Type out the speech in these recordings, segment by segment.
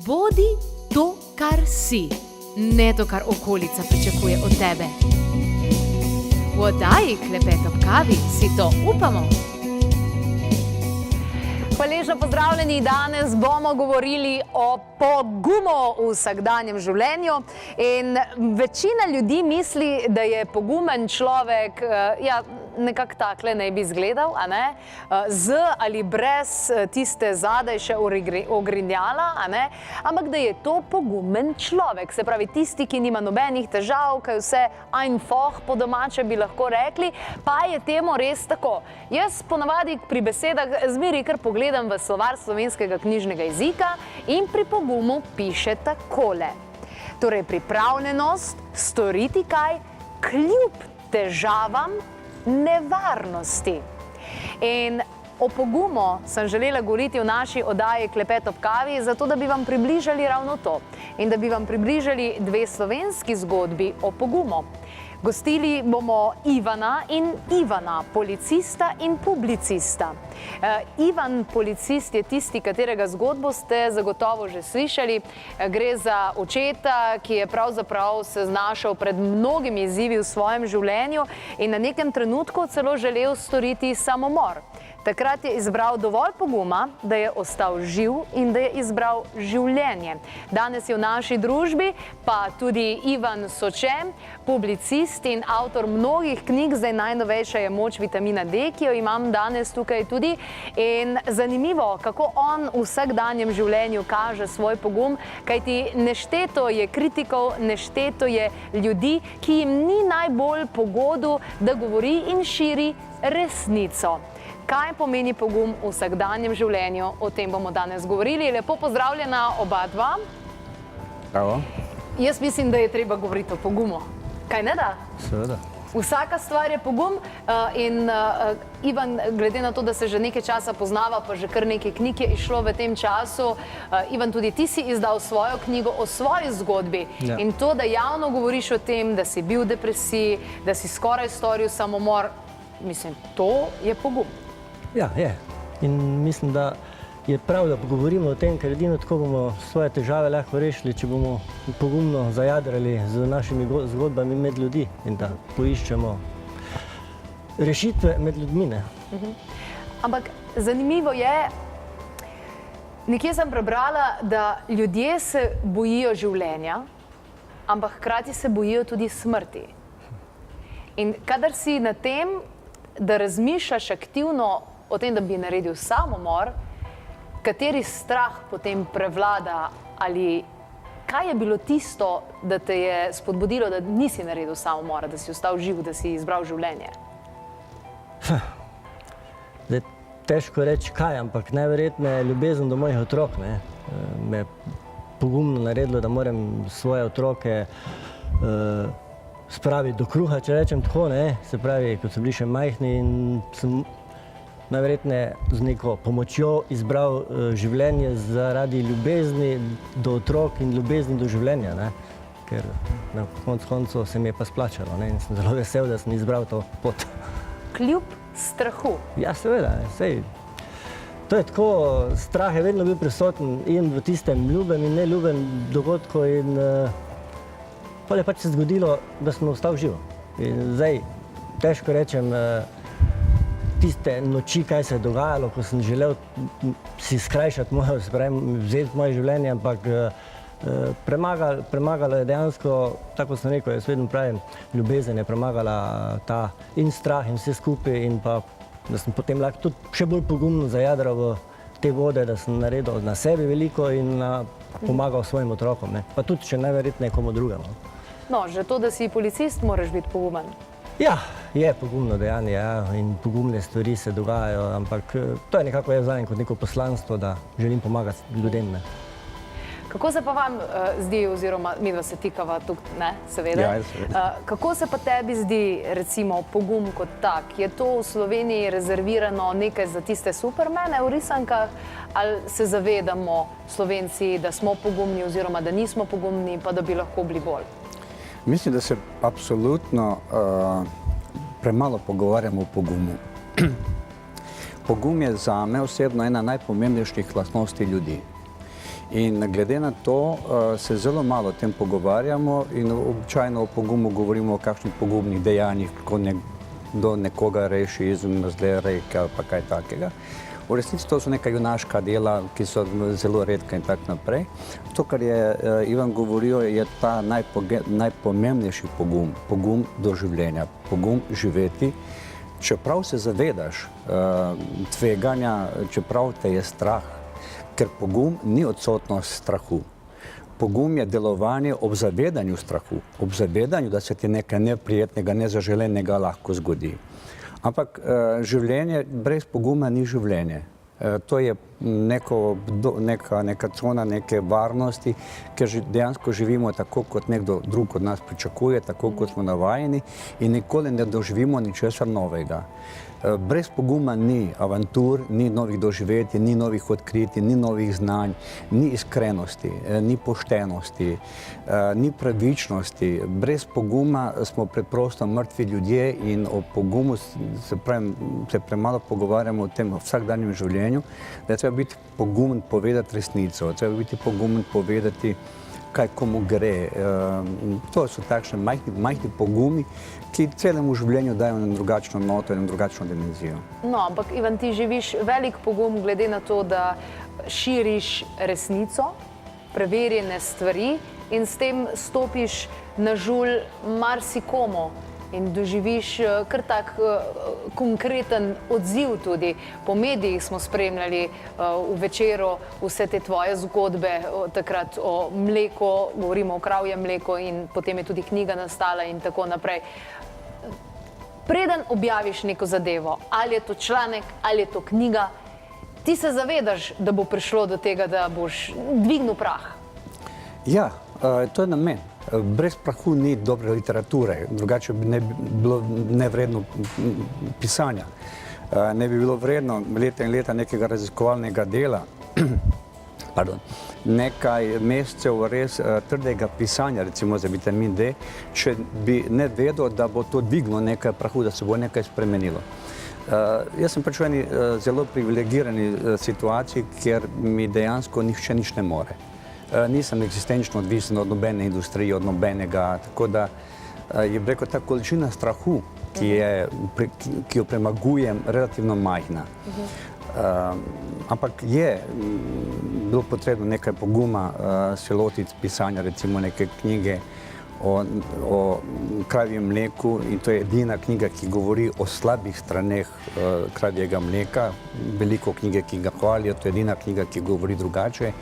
Bodi to, kar si, ne to, kar okolica pričakuje od tebe. V oddaji Klepet ob kavi si to upamo. Hvaležno pozdravljeni, danes bomo govorili o pogumu v vsakdanjem življenju. In večina ljudi misli, da je pogumen človek, nekako takle naj bi izgledal, a ne? Z ali brez tiste zadaj še ogrinjala, a ne? Ampak da je to pogumen človek, se pravi tisti, ki nima nobenih težav, kaj vse einfach po domače bi lahko rekli, pa je temu res tako. Jaz ponavadi pri besedah zmeri kar pogledam v slovar slovenskega knjižnega jezika in pri pogumu piše takole. Torej, pripravljenost storiti kaj kljub težavam, nevarnosti. In o pogumu sem želela govoriti v naši oddaji Klepet ob kavi, zato da bi vam približali ravno to. In da bi vam približali dve slovenski zgodbi o pogumu. Gostili bomo Ivana in Ivana, policista in publicista. Ivan, policist, je tisti, katerega zgodbo ste zagotovo že slišali. Gre za očeta, ki je pravzaprav se znašel pred mnogimi izzivi v svojem življenju in na nekem trenutku celo želel storiti samomor. Takrat je izbral dovolj poguma, da je ostal živ in da je izbral življenje. Danes je v naši družbi pa tudi Ivan Soče, publicist in avtor mnogih knjig, zdaj najnovejša je Moč vitamina D, ki jo imam danes tukaj tudi. In zanimivo, kako on v vsakdanjem življenju kaže svoj pogum, kajti nešteto je kritikov, nešteto je ljudi, ki jim ni najbolj po godu, da govori in širi resnico. Kaj pomeni pogum v vsakdanjem življenju? O tem bomo danes govorili. Lepo pozdravljena oba dva. Bravo. Jaz mislim, da je treba govoriti o pogumu. Kaj ne da? Seveda. Vsaka stvar je pogum in Ivan, glede na to, da se že nekaj časa poznava, pa že kar nekaj knjig je išlo v tem času, Ivan, tudi ti si izdal svojo knjigo o svoji zgodbi. Ja. In to, da javno govoriš o tem, da si bil v depresiji, da si skoraj storil samomor, mislim, to je pogum. Ja, je. In mislim, da je prav, da govorimo o tem, ker edino tako bomo svoje težave lahko rešili, če bomo pogumno zajadrali z našimi zgodbami med ljudi in da poiščemo rešitve med ljudmi. Ampak zanimivo je, nekje sem prebrala, da ljudje se bojijo življenja, ampak hkrati se bojijo tudi smrti. In kadar si na tem, da razmišljaš aktivno o tem, da bi naredil samomor, kateri strah potem prevlada ali kaj je bilo tisto, da te je spodbudilo, da nisi naredil samomora, da si ostal živ, da si izbral življenje? Zdaj, težko reči kaj, ampak najverjetneje ljubezen do mojih otrok me je pogumno naredilo, da moram svoje otroke spraviti do kruha, če rečem tako, se pravi, kot so bili še majhni in sem najverjetneje z neko pomočjo izbral življenje zaradi ljubezni do otrok in ljubezni do življenja, ker na koncu se mi je pa splačalo in sem zelo vesel, da sem izbral to pot. Kljub strahu. Ja, seveda, sej. To je tako, strah je vedno bil prisoten in v tistem ljubem in neljubem dogodku in potem je pač se zgodilo, da sem ostal živ. In zdaj, težko rečem, tiste noči, kaj se je dogajalo, ko sem želel si skrajšati moje, se pravi, vzeti moje življenje, ampak premagala je dejansko, tako sem rekel, jaz vedno pravim, ljubezen je premagala ta in strah in vse skupaj in pa, da sem potem lahko tudi še bolj pogumno zajadral v te vode, da sem naredil na sebi veliko in pomagal svojim otrokom, pa tudi še najverjetneje komu drugemu. No, že to, da si policist, moraš biti pogumen. Ja, je pogumno dejanje, in pogumne stvari se dogajajo, ampak to je nekako jaz zanj kot neko poslanstvo, da želim pomagati ljudem. Kako se pa vam zdi, oziroma midva se tikava tukaj, seveda. Ja, seveda. Kako se pa tebi zdi, recimo, pogum kot tak? Je to v Sloveniji rezervirano nekaj za tiste supermene v risankah, ali se zavedamo Slovenci, da smo pogumni oziroma da nismo pogumni, pa da bi lahko bili bolj? Mislim, da se apsolutno premalo pogovarjamo o pogumu. Pogum je zame osebno ena najpomembnejših lastnosti ljudi. In glede na to se zelo malo o tem pogovarjamo in običajno o pogumu govorimo o kakšnih pogumnih dejanjih, kako do nekoga reši iz zle reke ali pa kaj takega. V resnici to so neka junaška dela, ki so zelo redka in tako naprej. To, kar je Ivan govoril, je ta najpomembnejši pogum, pogum do življenja, pogum živeti. Čeprav se zavedaš tveganja, čeprav te je strah, ker pogum ni odsotnost strahu. Pogum je delovanje ob zavedanju strahu, ob zavedanju, da se ti nekaj neprijetnega, nezaželenega lahko zgodi. Ampak življenje brez poguma ni življenje. To je neka cona neke varnosti, ker dejansko živimo tako, kot nekdo drug od nas pričakuje, tako, kot smo navajeni in nikoli ne doživimo ničesar novega. Brez poguma ni avantur, ni novih doživetij, ni novih odkritij, ni novih znanj, ni iskrenosti, ni poštenosti, ni pravičnosti. Brez poguma smo preprosto mrtvi ljudje in o pogumu se premalo pogovarjamo o tem vsakdanjem življenju, da je treba biti pogumen povedati resnico, treba biti pogumen povedati, kaj komu gre. To so takšne majhni pogumi, ki celemu življenju dajo na drugačno noto in na drugačno dimenzijo. No, ampak Ivan, ti živiš velik pogum glede na to, da širiš resnico, preverjene stvari in s tem stopiš na žulj marsikomu in doživiš kar tak konkreten odziv tudi. Po medijih smo spremljali v Večeru vse te tvoje zgodbe, takrat o mleku, govorimo o kravjem mleku in potem je tudi knjiga nastala in tako naprej. Preden objaviš neko zadevo, ali je to članek, ali je to knjiga, ti se zavedaš, da bo prišlo do tega, da boš dvignil prah. Ja, to je namen. Brez prahu ni dobre literature, drugače bi ne bilo nevredno pisanja. Ne bi bilo vredno leta in leta nekega raziskovalnega dela, nekaj mesecev res trdega pisanja, recimo za vitamin D, če bi ne vedel, da bo to dvignilo nekaj prahu, da se bo nekaj spremenilo. Jaz sem pač v eni zelo privilegirani situaciji, kjer mi dejansko nihče nič ne more. Nisem eksistenčno odvisen od nobene industrije, od nobenega, tako da je rekel, ta količina strahu, ki jo premagujem, relativno majhna. Ampak je bilo potrebno nekaj poguma se lotiti pisanja, recimo neke knjige o kravjem mleku in to je edina knjiga, ki govori o slabih straneh kravjega mleka. Veliko knjige, ki ga hvalijo, to je edina knjiga, ki govori drugače.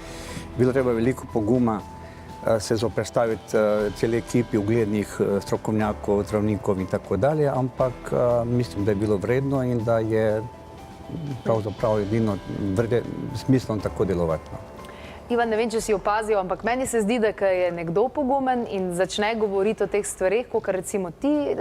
Bilo treba veliko poguma se zoperstaviti celi ekipi uglednih strokovnjakov, zdravnikov in tako dalje, ampak mislim, da je bilo vredno in da je pravzaprav edino smiselno tako delovati. Ivan, ne vem, če si opazil, ampak meni se zdi, da je nekdo pogumen in začne govoriti o teh stvareh, kot recimo ti,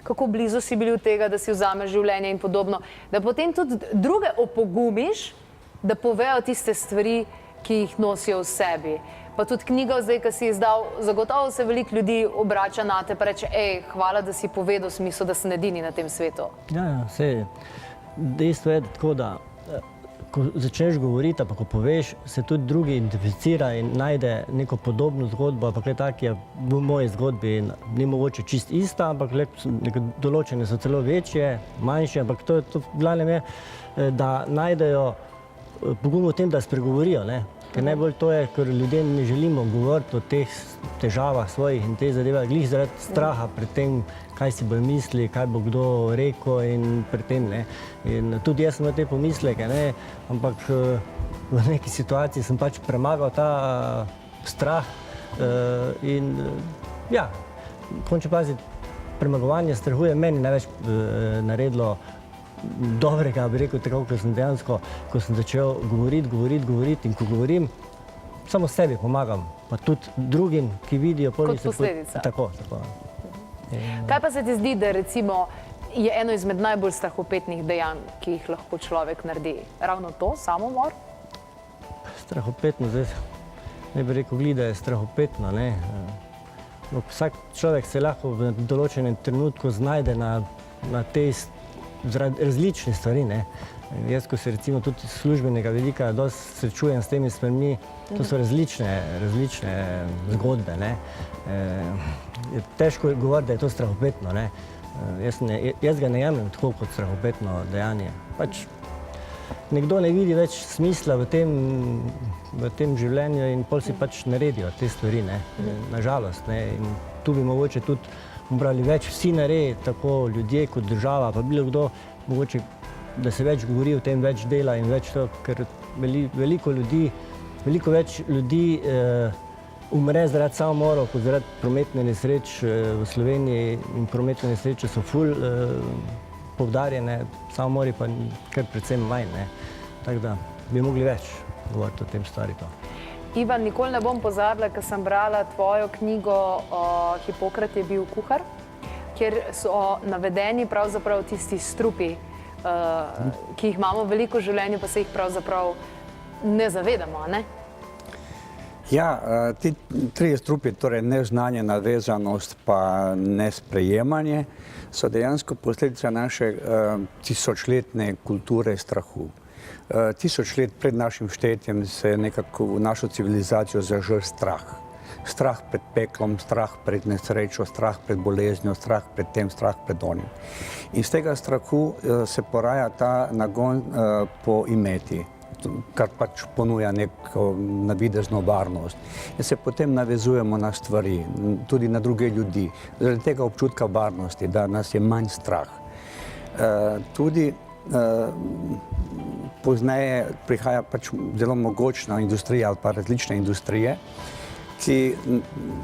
kako blizu si bili od tega, da si vzameš življenje in podobno, da potem tudi druge opogumiš, da povejo tiste stvari, ki jih nosijo v sebi. Pa tudi knjiga zdaj, ki si izdal, zagotovo se veliko ljudi obrača na te, pa reče, hvala, da si povedal smisel, da sem edini na tem svetu. Ja, sej, dejstvo je tako, da ko začneš govoriti, pa ko poveš, se tudi drugi identificira in najde neko podobno zgodbo, ampak le tak je v moji zgodbi in ni mogoče čist ista, ampak določene so celo večje, manjše, ampak to v glavnem je, da najdejo pogum v tem, da spregovorijo, ne? Ker najbolj to je, ker ljudem ne želimo govoriti o teh težavah svojih in te zadeve, glih zaradi straha pred tem, kaj si bo mislil, kaj bo kdo rekel in pred tem, ne. In tudi jaz sem imel te pomisleke, ne, ampak v neki situaciji sem pač premagal ta strah in ja, končni fazi premagovanje strahu je meni največ naredilo dobrega, bi rekel, tako, ko sem dejansko, ko sem začel govoriti in ko govorim, samo sebi pomagam, pa tudi drugim, ki vidijo. Kot posledica. Tako. Kaj pa se ti zdi, da recimo je eno izmed najbolj strahopetnih dejanj, ki jih lahko človek naredi? Ravno to, samomor? Strahopetno, zdaj ne bi rekel, da je strahopetno, ne. Vsak človek se lahko v določenem trenutku znajde na tej zaradi različnih stvari, ne. Jaz, ko se recimo tudi službenega vidika dosti srečujem s temi stvarmi, to so različne zgodbe, ne. Je težko govoriti, da je to strahopetno, ne. Jaz ga ne jemljem tako kot strahopetno dejanje. Pač nekdo ne vidi več smisla v tem življenju in pol si pač naredijo te stvari, ne. Nažalost, ne. In tu bi mogoče tudi morali več vsi narediti, tako ljudje kot država, pa bilo kdo, mogoče, da se več govori o tem, več dela in več to, ker veliko več ljudi umre zaradi samomorov kot zaradi prometne nesreč v Sloveniji in prometne nesreče so ful poudarjene, samomori pa kar predvsem manj, ne. Tako da bi mogli več govoriti o tem stvari. Ivan, nikoli ne bom pozabila, ko sem brala tvojo knjigo Hipokrat je bil kuhar, kjer so navedeni pravzaprav tisti strupi, ki jih imamo veliko v življenju, pa se jih pravzaprav ne zavedamo, ne? Ja, ti trije strupi, torej neznanje, navezanost pa nesprejemanje, so dejansko posledica naše tisočletne kulture strahu. 1000 let pred našim štetjem se je nekako v našo civilizacijo zažrl strah. Strah pred peklom, strah pred nesrečo, strah pred boleznjo, strah pred tem, strah pred onim. In z tega strahu se poraja ta nagon po imeti, kar pač ponuja neko navidezno varnost. In se potem navezujemo na stvari, tudi na druge ljudi, zaradi tega občutka varnosti, da nas je manj strah. Tudi pozneje prihaja pač zelo mogočna industrija ali pa različne industrije, ki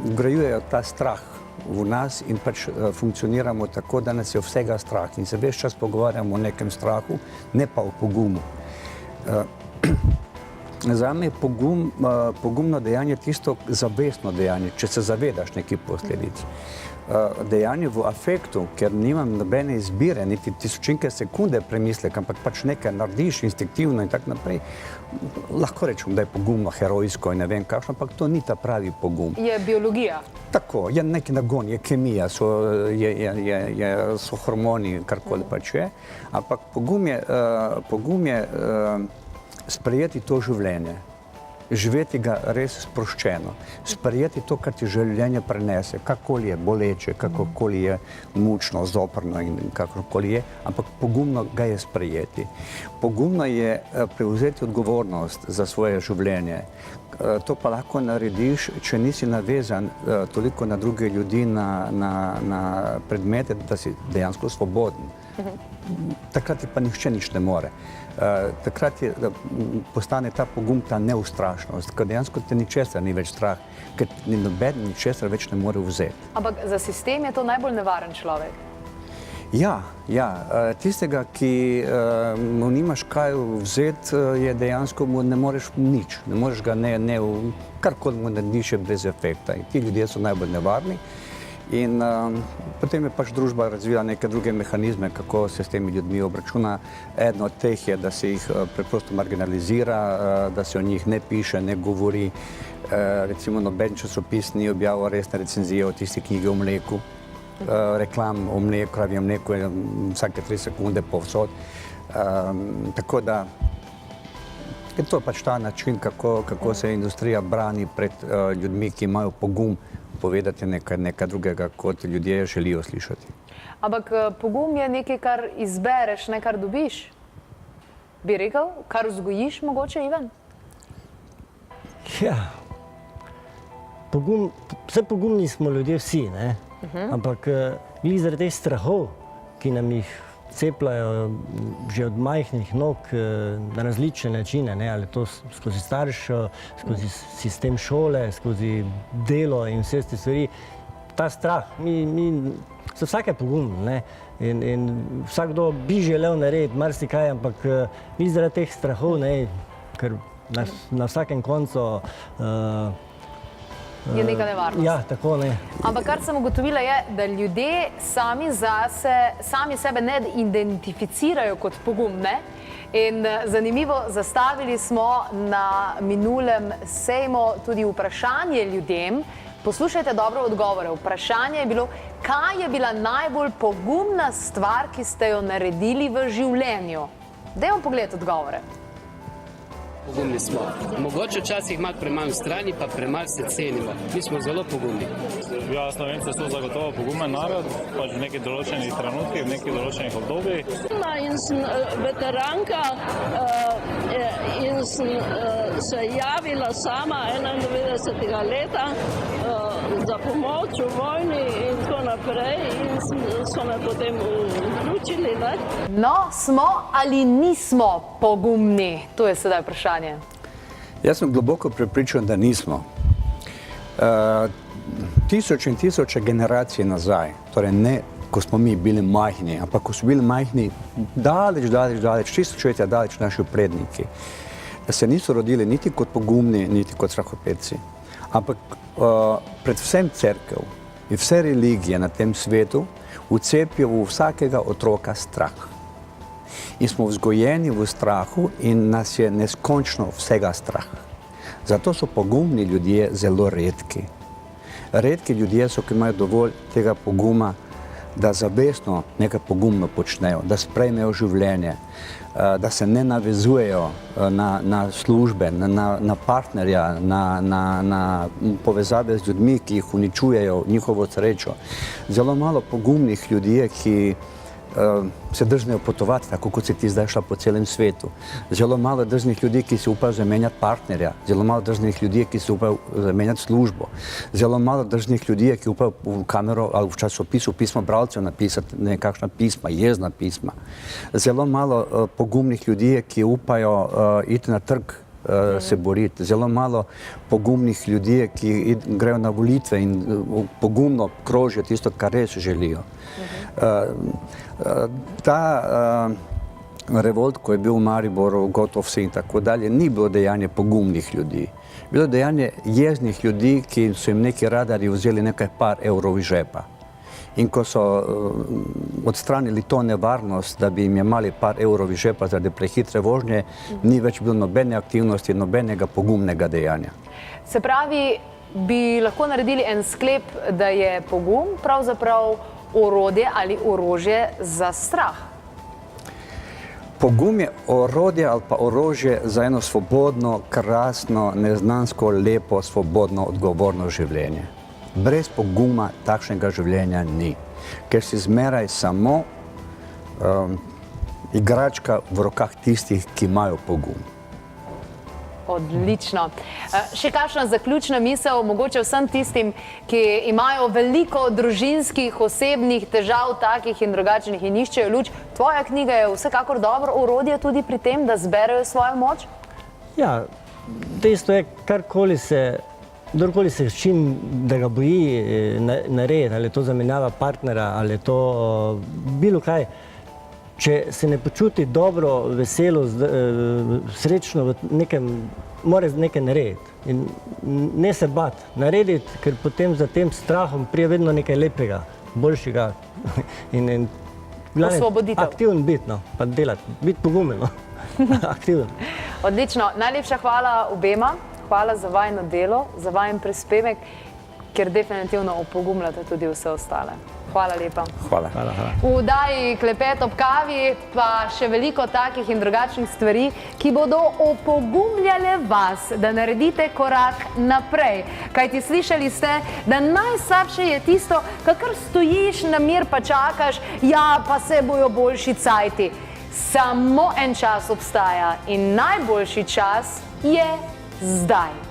vgrajujejo ta strah v nas in pač funkcioniramo tako, da nas je vsega strah in se ves čas pogovarjamo o nekem strahu, ne pa o pogumu. Zame je pogumno dejanje tisto zavestno dejanje, če se zavedaš nekih posledic. Dejanje v afektu, ker nimam nobene izbire, niti tisočinke sekunde premisleka, ampak pač nekaj narediš instinktivno in tako naprej, lahko rečem, da je pogumno, herojsko in ne vem kakšno, ampak to ni ta pravi pogum. Je biologija. Tako, je neki nagon, je kemija, so hormoni, karkoli pač je, ampak pogum je sprejeti to življenje. Živeti ga res sproščeno, sprejeti to, kar ti življenje prenese, kakoli je boleče, kakokoli je mučno, zoprno in kakokoli je, ampak pogumno ga je sprejeti. Pogumno je prevzeti odgovornost za svoje življenje. To pa lahko narediš, če nisi navezan toliko na druge ljudi, na predmete, da si dejansko svoboden. Takrat ti pa nihče nič ne more. Takrat postane ta pogum, ta neustrašnost, ker dejansko te ničesar ni več strah, ker noben ničesar več ne more vzeti. Ampak za sistem je to najbolj nevaren človek. Ja, tistega, ki mu nimaš kaj vzeti, je dejansko mu ne moreš nič. Ne moreš ga karkoli mu narediš je brez efekta. In ti ljudje so najbolj nevarni. In potem je pač družba razvila neke druge mehanizme, kako se s temi ljudmi obračuna. Eden od teh je, da se jih preprosto marginalizira, da se o njih ne piše, ne govori. Recimo noben časopis ni objavil resne recenzije o tisti knjigi o mleku. Reklam o mleku, kravjem mleku je vsake 3 sekunde povsod. Tako da je to pač ta način, kako se industrija brani pred ljudmi, ki imajo pogum povedati nekaj drugega, kot ljudje želijo slišati. Ampak pogum je nekaj, kar izbereš, ne kar dobiš. Bi rekel, kar vzgojiš mogoče, Ivan? Ja, vse pogumni smo ljudje vsi, ne? Ampak glih zaradi teh strahov, ki nam jih cepljajo že od majhnih nog na različne načine, ne, ali to skozi staršev, skozi sistem šole, skozi delo in vse te stvari. Ta strah, so vsake pogumno, ne, in vsakdo bi želel narediti marsikaj, ampak glih zaradi teh strahov, ne, ker na vsakem koncu je neka nevarnost. Ja, tako ne. Ampak kar sem ugotovila je, da ljudje sami sebe ne identificirajo kot pogumne. In zanimivo, zastavili smo na minulem sejmu tudi vprašanje ljudem. Poslušajte dobro odgovore. Vprašanje je bilo, kaj je bila najbolj pogumna stvar, ki ste jo naredili v življenju? Dajmo pogled odgovore. Pogumni smo. Mogoče včasih malo premalo strani, pa premalo se cenimo. Mi smo zelo pogumni. Ja, Slovenci so zagotovo pogumen narod, pač v nekih določenih trenutkih, v nekih določenih obdobjih. In sem veteranka in sem se javila sama 91. leta za pomoč v vojni in tako naprej in so me potem vključili. No, smo ali nismo pogumni? To je sedaj vprašanje. Jaz sem globoko prepričan, da nismo. Tisoče in tisoče generacij nazaj, torej ne, ko smo mi bili majhni, ampak ko so bili majhni daleč, tisočletja daleč naši predniki, se niso rodili niti kot pogumni, niti kot strahopetci. Ampak predvsem cerkev in vse religije na tem svetu vcepijo v vsakega otroka strah. In smo vzgojeni v strahu in nas je neskončno vsega strah. Zato so pogumni ljudje zelo redki. Redki ljudje so, ki imajo dovolj tega poguma, da zavestno nekaj pogumno počnejo, da sprejmejo življenje, da se ne navezujejo na službe, na partnerja, na povezave z ljudmi, ki jih uničujejo njihovo srečo. Zelo malo pogumnih ljudi, ki se drznejo potovati, tako kot si ti zdaj šla po celem svetu. Zelo malo drznih ljudi, ki si upajo zamenjati partnerja. Zelo malo drznih ljudi, ki si upajo zamenjati službo. Zelo malo drznih ljudi, ki upajo v kamero ali v časopisu pismo bralcev napisati nekakšna pisma, jezna pisma. Zelo malo pogumnih ljudi, ki upajo iti na trg se boriti. Zelo malo pogumnih ljudi, ki grejo na volitve in pogumno krožijo tisto, kar res želijo. Ta revolt, ko je bil v Mariboru, Gotovci in tako dalje, ni bilo dejanje pogumnih ljudi. Bilo dejanje jeznih ljudi, ki so jim neki radarji vzeli nekaj par evrov iz žepa. In ko so odstranili to nevarnost, da bi jim jemali par evrov iz žepa zaradi prehitre vožnje, ni več bilo nobene aktivnosti, nobenega pogumnega dejanja. Se pravi, bi lahko naredili en sklep, da je pogum pravzaprav orodje ali orožje za strah? Pogum je orodje ali pa orožje za eno svobodno, krasno, neznansko, lepo, svobodno, odgovorno življenje. Brez poguma takšnega življenja ni, ker si zmeraj samo igračka v rokah tistih, ki imajo pogum. Odlično. Še kakšna zaključna misel, mogoče vsem tistim, ki imajo veliko družinskih, osebnih težav, takih in drugačnih in iščejo luč. Tvoja knjiga je vsekakor dobro orodje tudi pri tem, da zberejo svojo moč? Ja, dejstvo je, kdorkoli se s čim, da ga boji narediti, ali je to zamenjava partnera, ali je to bilo kaj. Če se ne počuti dobro, veselo, srečno v nekem, mora nekaj narediti. In ne se bati, narediti, ker potem za tem strahom prije vedno nekaj lepega, boljšega. In osvoboditev. Aktiven biti, no, pa delati, biti pogumen, no. Aktiven. Odlično. Najlepša hvala obema. Hvala za vajino delo, za vajen prispevek, ker definitivno opogumljate tudi vse ostale. Hvala lepa. Hvala. V oddaji Klepet ob kavi pa še veliko takih in drugačnih stvari, ki bodo opogumljale vas, da naredite korak naprej. Kajti slišali ste, da najslabše je tisto, kakor stojiš na mir pa čakaš, ja, pa se bojo boljši cajti. Samo en čas obstaja in najboljši čas je zdaj.